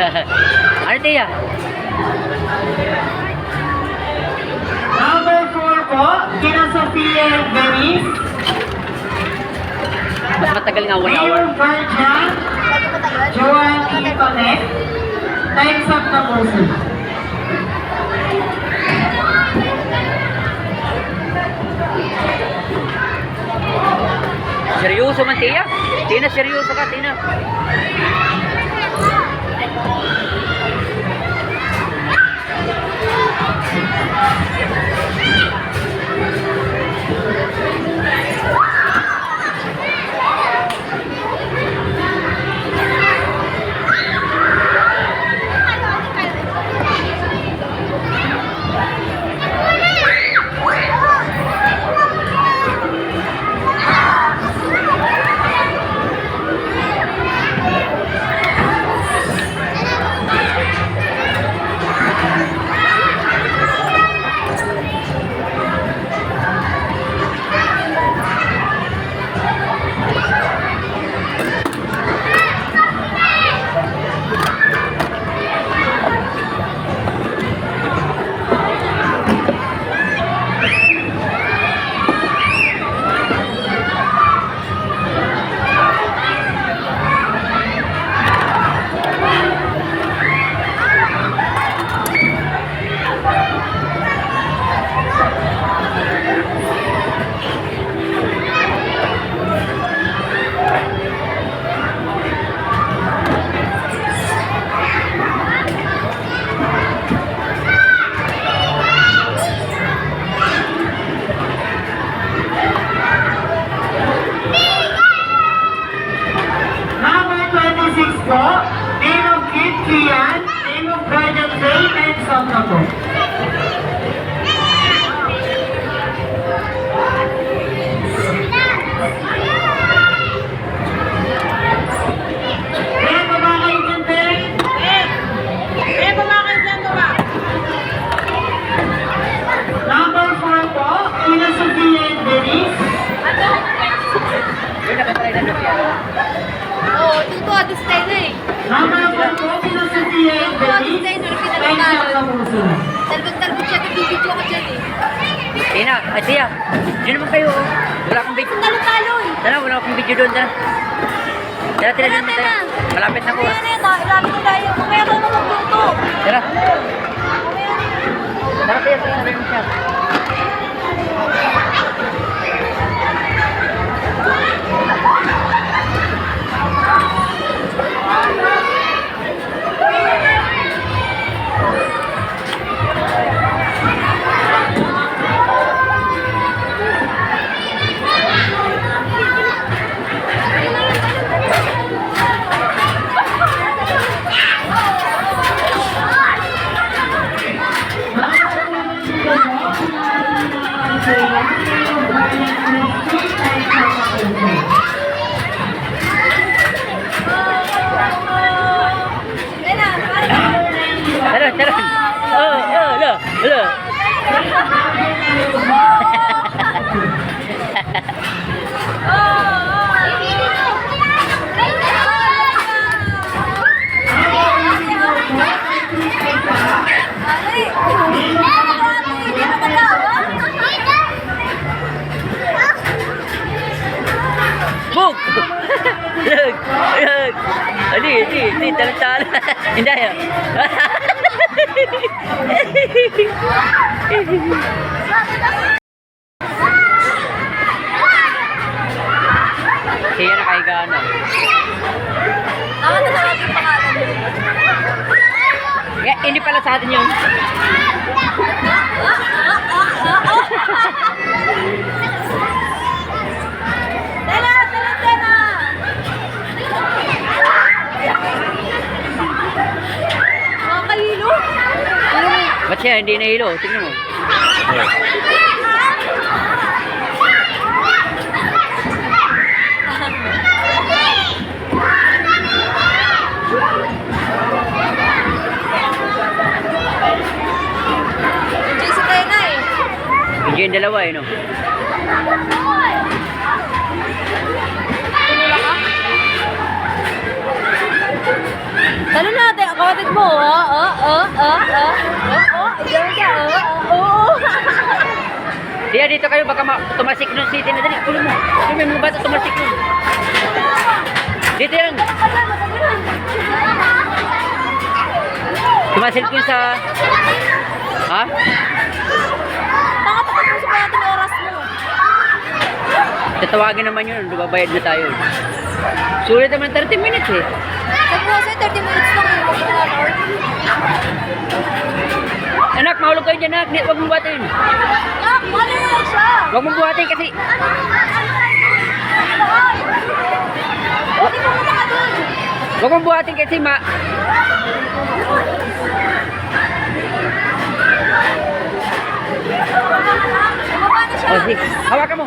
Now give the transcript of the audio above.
Ano tiya? Number 4 po, Kina Sofia Benis. Mas matagal nga 1 hour. Mayor Virgin, Joanne E. Palet. Time's up na po sir. Seryoso man tiya? Tina, seryoso ka, Tina. Number 26 po, name of Kid Kian, name of Guardian Day, and song na po. Kaya ba ba kayo dyan, Tay? Kaya ba ba kayo dyan, ba? Number 4 po, Kina Sofia Benis. Yun, nakatry na siya. Oo, dito atis tayo na eh. Number 4 po, Kina Sofia Benis. Time's up na po sir. Talbog-talbog siya, nagbibidyo ko dyan eh. Tina, ay tiya. Diyan naman kayo. Oh. Wala akong video. Talo-talo eh. Tara, wala akong video doon. Tara. Tara, tira naman tayo. Malapit na po. Kaya na yun ah, ilapit na tayo. Mamaya ka na magluto. Tara. Mamaya na. Tara, tiya. Tara mo siya. Kaya na, Tara, tara. Oh, oh, lo, lo. Bug! Look! Look! Hindi, tala-tala. Hindi, ah. Kaya nakahiga na. Tama na sa ating pangalan. Hindi pala sa atin yun. Tena! Tena! Tena! Makakahilo? Ba't siya hindi nahilo? Tingnan mo. Enjoy si Tena eh. Hindi yung dalawa eh, no? Talo natin ako. kapatid mo. Diyan ka. Diya, dito kayo, baka tumasik nun si Tina. Dali, ulo mo. Ulo mo, yung mga bata tumasik nun. Dito yan. Tumasik yun sa... Ha? Nakatapat mo sa natin oras mo. Tatawagin naman yun, dumabayad na tayo. Sulit naman 30 minutes eh. Sabi ko kasi 30 minutes lang yun. Huwag na hour. Anak, mahulog kayo dyan, anak. Huwag mong buhatin. Ah, ano yun siya? Huwag mong buhatin kasi... Hindi mo muna ka dun. Huwag mong buhatin kasi Bumaba na siya. Oh, sige. Hawakan mo.